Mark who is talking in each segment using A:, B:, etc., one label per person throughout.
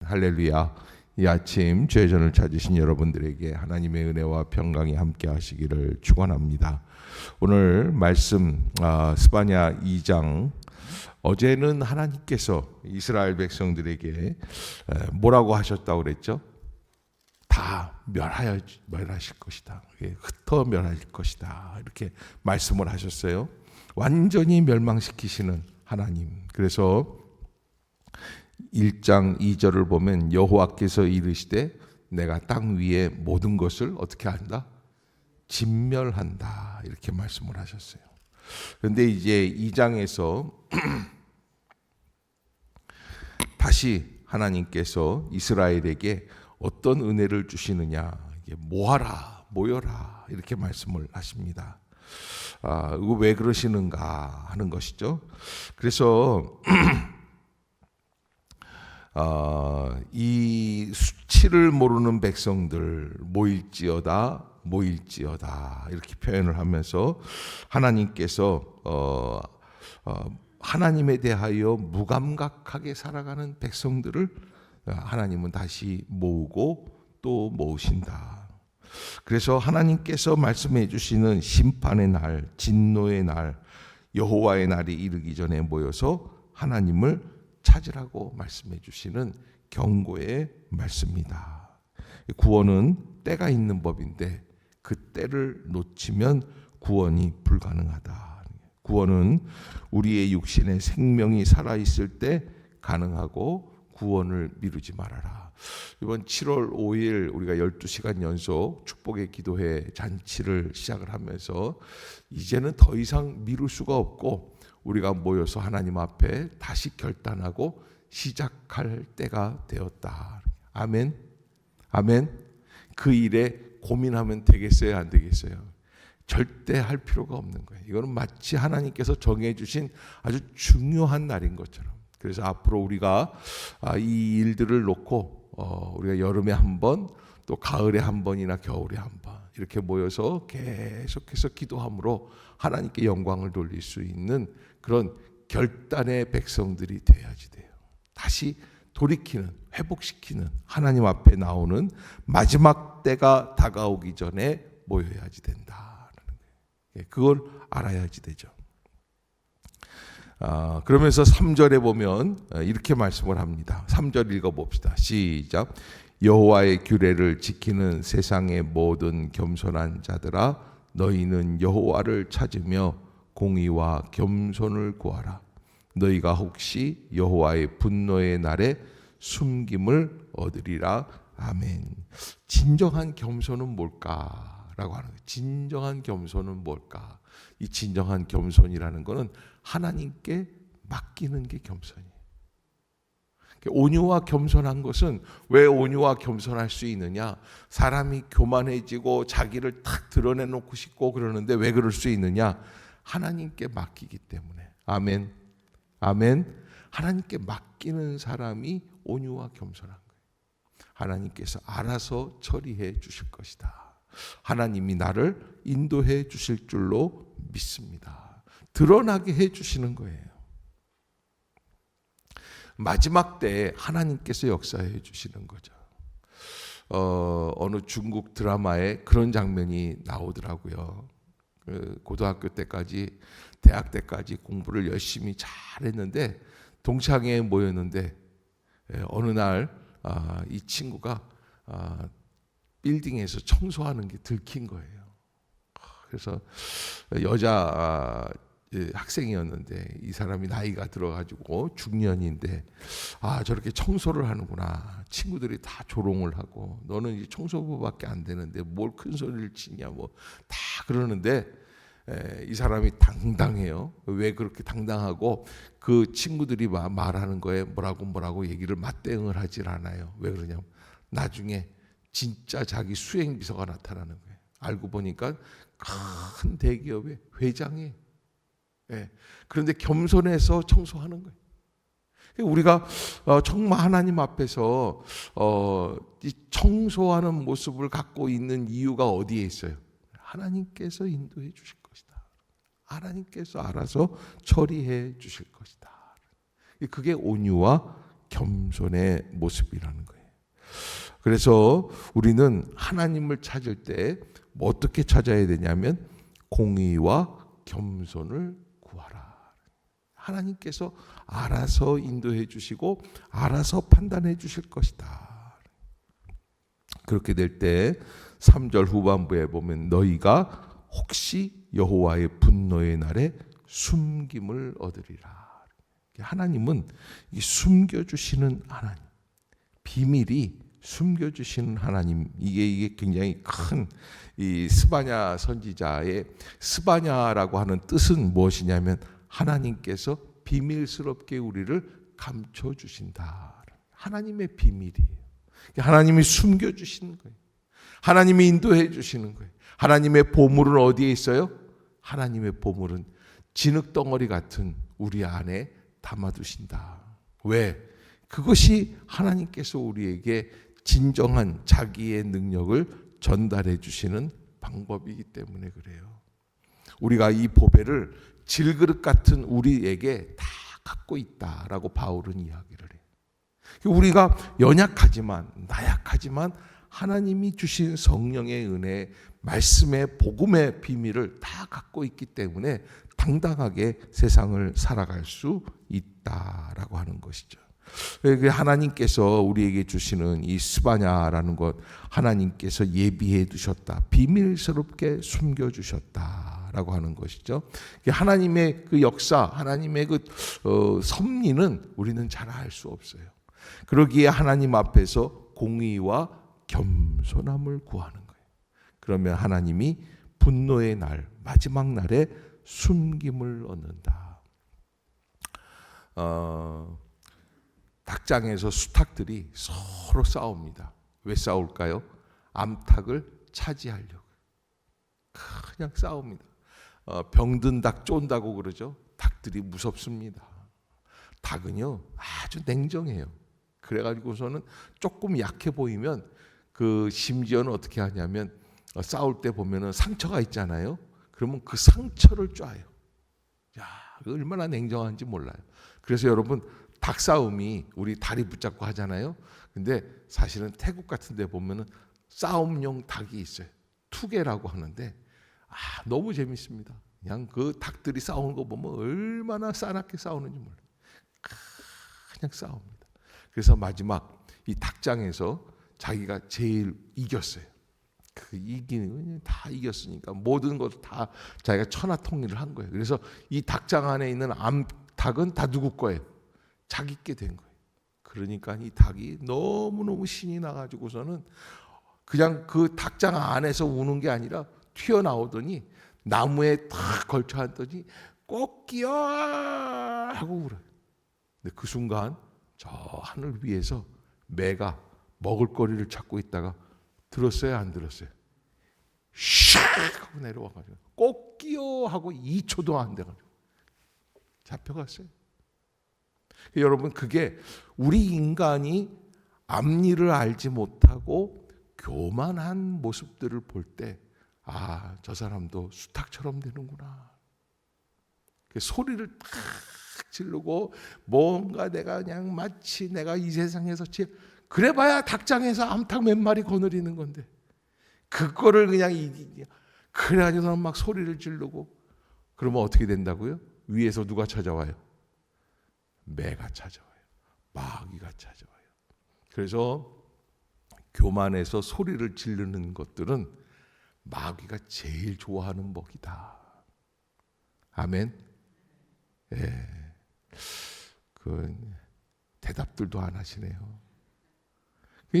A: 할렐루야. 이 아침 죄전을 찾으신 여러분들에게 하나님의 은혜와 평강이 함께 하시기를 축원합니다. 오늘 말씀 스바냐 2장, 어제는 하나님께서 이스라엘 백성들에게 뭐라고 하셨다고 그랬죠? 다 멸하실 것이다. 흩어 멸하실 것이다. 이렇게 말씀을 하셨어요. 완전히 멸망시키시는 하나님. 그래서 1장 2절을 보면 여호와께서 이르시되 내가 땅 위에 모든 것을 어떻게 한다? 진멸한다. 이렇게 말씀을 하셨어요. 그런데 이제 2장에서 다시 하나님께서 이스라엘에게 어떤 은혜를 주시느냐, 모여라 이렇게 말씀을 하십니다. 이거 왜 그러시는가 하는 것이죠. 그래서 이 수치를 모르는 백성들 모일지어다 이렇게 표현을 하면서 하나님께서 하나님에 대하여 무감각하게 살아가는 백성들을 하나님은 다시 모으고 또 모으신다. 그래서 하나님께서 말씀해 주시는 심판의 날, 진노의 날, 여호와의 날이 이르기 전에 모여서 하나님을 찾으라고 말씀해 주시는 경고의 말씀입니다. 구원은 때가 있는 법인데 그 때를 놓치면 구원이 불가능하다. 구원은 우리의 육신의 생명이 살아있을 때 가능하고 구원을 미루지 말아라. 이번 7월 5일 우리가 12시간 연속 축복의 기도회 잔치를 시작을 하면서 이제는 더 이상 미룰 수가 없고 우리가 모여서 하나님 앞에 다시 결단하고 시작할 때가 되었다. 아멘. 아멘. 그 일에 고민하면 되겠어요, 안 되겠어요? 절대 할 필요가 없는 거예요. 이거는 마치 하나님께서 정해주신 아주 중요한 날인 것처럼. 그래서 앞으로 우리가 이 일들을 놓고 우리가 여름에 한 번, 또 가을에 한 번이나 겨울에 한 번 이렇게 모여서 계속해서 기도함으로 하나님께 영광을 돌릴 수 있는 그런 결단의 백성들이 돼야지 돼요. 다시 돌이키는, 회복시키는, 하나님 앞에 나오는 마지막 때가 다가오기 전에 모여야지 된다. 그걸 알아야지 되죠. 그러면서 3절에 보면 이렇게 말씀을 합니다. 3절 읽어봅시다. 시작. 여호와의 규례를 지키는 세상의 모든 겸손한 자들아, 너희는 여호와를 찾으며 공의와 겸손을 구하라. 너희가 혹시 여호와의 분노의 날에 숨김을 얻으리라. 아멘. 진정한 겸손은 뭘까라고 하는 거예요. 진정한 겸손은 뭘까? 이 진정한 겸손이라는 것은 하나님께 맡기는 게 겸손이에요. 온유와 겸손한 것은 왜 온유와 겸손할 수 있느냐? 사람이 교만해지고 자기를 탁 드러내놓고 싶고 그러는데 왜 그럴 수 있느냐? 하나님께 맡기기 때문에. 아멘. 아멘. 하나님께 맡기는 사람이 온유와 겸손한 거예요. 하나님께서 알아서 처리해 주실 것이다. 하나님이 나를 인도해 주실 줄로 믿습니다. 드러나게 해 주시는 거예요. 마지막 때에 하나님께서 역사해 주시는 거죠. 어느 중국 드라마에 그런 장면이 나오더라고요. 고등학교 때까지, 대학 때까지 공부를 열심히 잘했는데 동창회에 모였는데 어느 날 이 친구가 빌딩에서 청소하는 게 들킨 거예요. 그래서 여자 학생이었는데 이 사람이 나이가 들어가지고 중년인데 저렇게 청소를 하는구나. 친구들이 다 조롱을 하고 너는 이제 청소부밖에 안 되는데 뭘 큰 소리를 치냐 뭐 다 그러는데 이 사람이 당당해요. 왜 그렇게 당당하고 그 친구들이 말하는 거에 뭐라고 얘기를 맞대응을 하질 않아요. 왜 그러냐면 나중에 진짜 자기 수행비서가 나타나는 거예요. 알고 보니까 큰 대기업의 회장이에요. 그런데 겸손해서 청소하는 거예요. 우리가 정말 하나님 앞에서 이 청소하는 모습을 갖고 있는 이유가 어디에 있어요? 하나님께서 인도해 주실 것이다. 하나님께서 알아서 처리해 주실 것이다. 그게 온유와 겸손의 모습이라는 거예요. 그래서 우리는 하나님을 찾을 때 뭐 어떻게 찾아야 되냐면 공의와 겸손을 구하라. 하나님께서 알아서 인도해 주시고 알아서 판단해 주실 것이다. 그렇게 될 때 3절 후반부에 보면 너희가 혹시 여호와의 분노의 날에 숨김을 얻으리라. 하나님은 숨겨주시는 하나님, 비밀이 숨겨주시는 하나님, 이게 굉장히 큰 이 스바냐 선지자의 스바냐라고 하는 뜻은 무엇이냐면 하나님께서 비밀스럽게 우리를 감춰주신다. 하나님의 비밀이에요. 하나님이 숨겨주시는 거예요. 하나님이 인도해 주시는 거예요. 하나님의 보물은 어디에 있어요? 하나님의 보물은 진흙덩어리 같은 우리 안에 담아두신다. 왜? 그것이 하나님께서 우리에게 진정한 자기의 능력을 전달해 주시는 방법이기 때문에 그래요. 우리가 이 보배를 질그릇 같은 우리에게 다 갖고 있다라고 바울은 이야기를 해요. 우리가 연약하지만 나약하지만 하나님이 주신 성령의 은혜, 말씀의 복음의 비밀을 다 갖고 있기 때문에 당당하게 세상을 살아갈 수 있다라고 하는 것이죠. 하나님께서 우리에게 주시는 이 스바냐라는 것, 하나님께서 예비해 두셨다, 비밀스럽게 숨겨 주셨다라고 하는 것이죠. 하나님의 그 역사, 하나님의 그 섭리는 우리는 잘 알 수 없어요. 그러기에 하나님 앞에서 공의와 겸손함을 구하는 거예요. 그러면 하나님이 분노의 날, 마지막 날에 숨김을 얻는다. 닭장에서 수탉들이 서로 싸웁니다. 왜 싸울까요? 암탉을 차지하려고. 그냥 싸웁니다. 병든 닭 쫀다고 그러죠. 닭들이 무섭습니다. 닭은요 아주 냉정해요. 그래가지고서는 조금 약해 보이면 그 심지어는 어떻게 하냐면 싸울 때 보면은 상처가 있잖아요. 그러면 그 상처를 쏴요. 야, 얼마나 냉정한지 몰라요. 그래서 여러분 닭 싸움이 우리 다리 붙잡고 하잖아요. 근데 사실은 태국 같은 데 보면은 싸움용 닭이 있어요. 투게라고 하는데 너무 재밌습니다. 그냥 그 닭들이 싸우는 거 보면 얼마나 싸납게 싸우는지 몰라요. 그냥 싸웁니다. 그래서 마지막 이 닭장에서 자기가 제일 이겼어요. 그 이기는 다 이겼으니까 모든 것을 다 자기가 천하통일을 한 거예요. 그래서 이 닭장 안에 있는 닭은 다 누구 거예요? 자기께 된 거예요. 그러니까 이 닭이 너무너무 신이 나가지고서는 그냥 그 닭장 안에서 우는 게 아니라 튀어나오더니 나무에 탁 걸쳐 앉더니 꽃기야 하고 울어요. 근데 그 순간 저 하늘 위에서 매가 먹을거리를 찾고 있다가 들었어요, 안 들었어요? 샥 하고 내려와가지고 꽃기요 하고 2초도 안 돼가지고 잡혀갔어요. 여러분, 그게 우리 인간이 앞일을 알지 못하고 교만한 모습들을 볼 때 저 사람도 수탉처럼 되는구나. 소리를 탁 지르고 뭔가 내가 그냥 마치 내가 이 세상에서 그래봐야 닭장에서 암탉 몇 마리 거느리는 건데 그거를 그냥 그래가지고 막 소리를 지르고 그러면 어떻게 된다고요? 위에서 누가 찾아와요? 매가 찾아와요. 마귀가 찾아와요. 그래서 교만해서 소리를 지르는 것들은 마귀가 제일 좋아하는 먹이다. 아멘. 예. 그 대답들도 안 하시네요.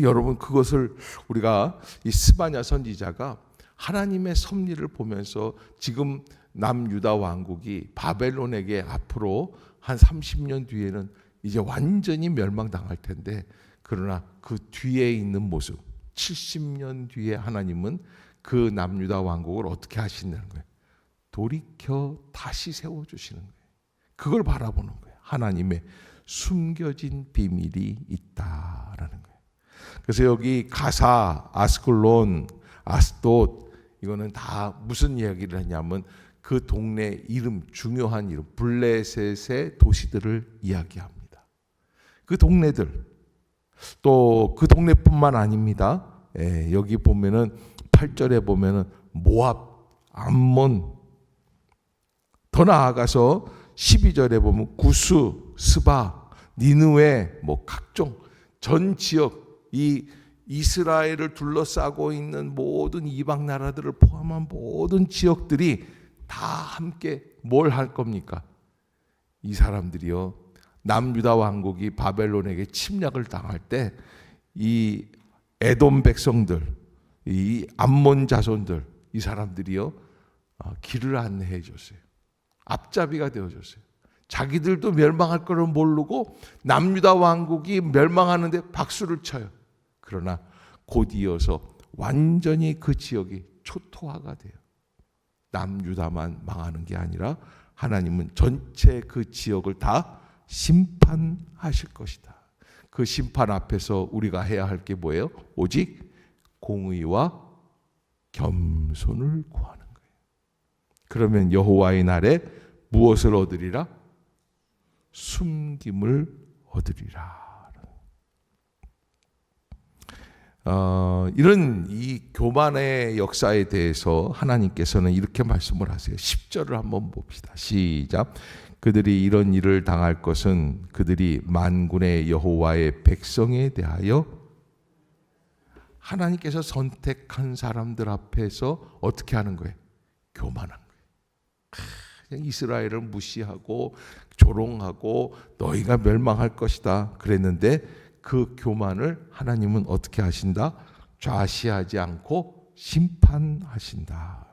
A: 여러분, 그것을 우리가 이 스바냐 선지자가 하나님의 섭리를 보면서 지금 남유다 왕국이 바벨론에게 앞으로 한 30년 뒤에는 이제 완전히 멸망당할 텐데, 그러나 그 뒤에 있는 모습, 70년 뒤에 하나님은 그 남유다 왕국을 어떻게 하신다는 거예요? 돌이켜 다시 세워주시는 거예요. 그걸 바라보는 거예요. 하나님의 숨겨진 비밀이 있다라는 거예요. 그래서 여기 가사, 아스클론, 아스돗, 이거는 다 무슨 이야기를 하냐면 그 동네 이름, 중요한 이름, 블레셋의 도시들을 이야기합니다. 그 동네들, 또 그 동네뿐만 아닙니다. 여기 보면은 8절에 보면은 모압, 암몬, 더 나아가서 12절에 보면 구스, 스바, 니느웨, 뭐 각종 전 지역, 이 이스라엘을 둘러싸고 있는 모든 이방 나라들을 포함한 모든 지역들이 다 함께 뭘 할 겁니까? 이 사람들이요, 남유다 왕국이 바벨론에게 침략을 당할 때 이 에돔 백성들, 이 암몬 자손들, 이 사람들이요 길을 안내해 줬어요. 앞잡이가 되어줬어요. 자기들도 멸망할 거를 모르고 남유다 왕국이 멸망하는데 박수를 쳐요. 그러나 곧 이어서 완전히 그 지역이 초토화가 돼요. 남유다만 망하는 게 아니라 하나님은 전체 그 지역을 다 심판하실 것이다. 그 심판 앞에서 우리가 해야 할 게 뭐예요? 오직 공의와 겸손을 구하는 거예요. 그러면 여호와의 날에 무엇을 얻으리라? 숨김을 얻으리라. 이런 이 교만의 역사에 대해서 하나님께서는 이렇게 말씀을 하세요. 10절을 한번 봅시다. 시작. 그들이 이런 일을 당할 것은 그들이 만군의 여호와의 백성에 대하여 하나님께서 선택한 사람들 앞에서 어떻게 하는 거예요? 교만한 거예요. 그냥 이스라엘을 무시하고 조롱하고 너희가 멸망할 것이다 그랬는데 그 교만을 하나님은 어떻게 하신다? 좌시하지 않고 심판하신다.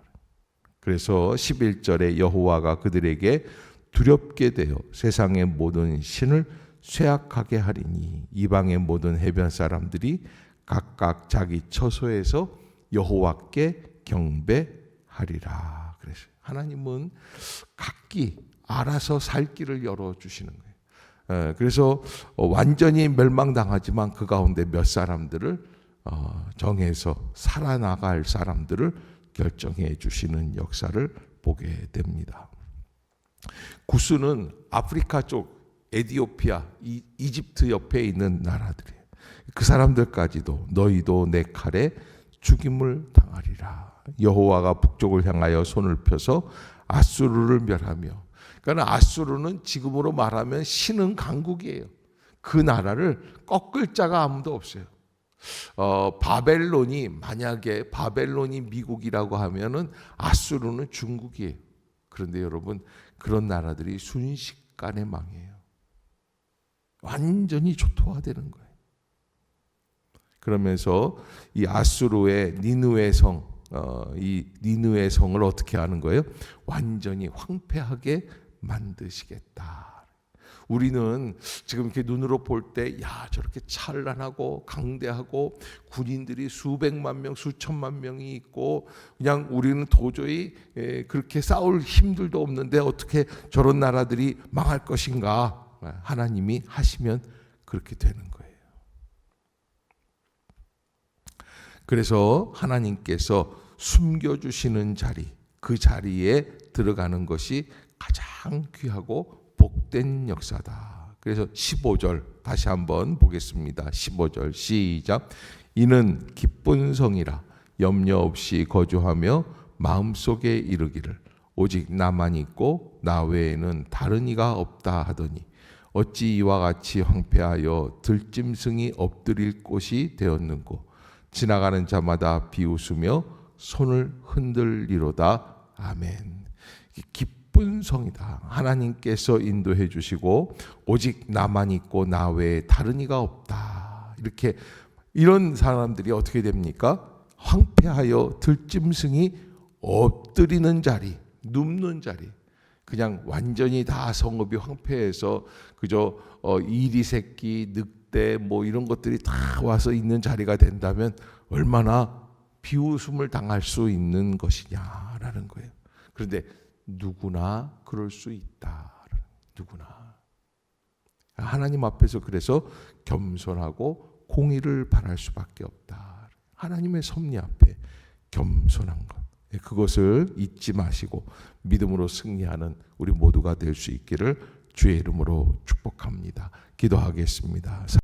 A: 그래서 11절에 여호와가 그들에게 두렵게 되어 세상의 모든 신을 쇠약하게 하리니 이방의 모든 해변 사람들이 각각 자기 처소에서 여호와께 경배하리라. 그래서 하나님은 각기 알아서 살 길을 열어주시는 거예요. 그래서 완전히 멸망당하지만 그 가운데 몇 사람들을 정해서 살아나갈 사람들을 결정해 주시는 역사를 보게 됩니다. 구스는 아프리카 쪽 에티오피아, 이집트 옆에 있는 나라들이에요. 그 사람들까지도 너희도 내 칼에 죽임을 당하리라. 여호와가 북쪽을 향하여 손을 펴서 아수르를 멸하며, 그러니까 아수르는 지금으로 말하면 신흥 강국이에요. 그 나라를 꺾을 자가 아무도 없어요. 바벨론이 만약에 바벨론이 미국이라고 하면은 아수르는 중국이에요. 그런데 여러분 그런 나라들이 순식간에 망해요. 완전히 초토화되는 거예요. 그러면서 이 아수르의 니느웨 성, 이 니느웨 성을 어떻게 하는 거예요? 완전히 황폐하게 만드시겠다. 우리는 지금 이렇게 눈으로 볼 때, 야, 저렇게 찬란하고 강대하고 군인들이 수백만 명, 수천만 명이 있고, 그냥 우리는 도저히 그렇게 싸울 힘들도 없는데 어떻게 저런 나라들이 망할 것인가? 하나님이 하시면 그렇게 되는 거예요. 그래서 하나님께서 숨겨주시는 자리, 그 자리에 들어가는 것이 가장 귀하고 복된 역사다. 그래서 15절 다시 한번 보겠습니다. 15절 시작. 이는 기쁜 성이라 염려 없이 거주하며 마음속에 이르기를 오직 나만 있고 나 외에는 다른 이가 없다 하더니 어찌 이와 같이 황폐하여 들짐승이 엎드릴 곳이 되었는고 지나가는 자마다 비웃으며 손을 흔들리로다. 아멘. 기쁜 성이다. 하나님께서 인도해 주시고 오직 나만 있고 나 외에 다른 이가 없다. 이렇게 이런 사람들이 어떻게 됩니까? 황폐하여 들짐승이 엎드리는 자리, 눕는 자리. 그냥 완전히 다 성읍이 황폐해서 그저 이리 새끼, 늑대 뭐 이런 것들이 다 와서 있는 자리가 된다면 얼마나 비웃음을 당할 수 있는 것이냐라는 거예요. 그런데 누구나 그럴 수 있다. 누구나. 하나님 앞에서 그래서 겸손하고 공의를 바랄 수밖에 없다. 하나님의 섭리 앞에 겸손한 것. 그것을 잊지 마시고 믿음으로 승리하는 우리 모두가 될 수 있기를 주의 이름으로 축복합니다. 기도하겠습니다.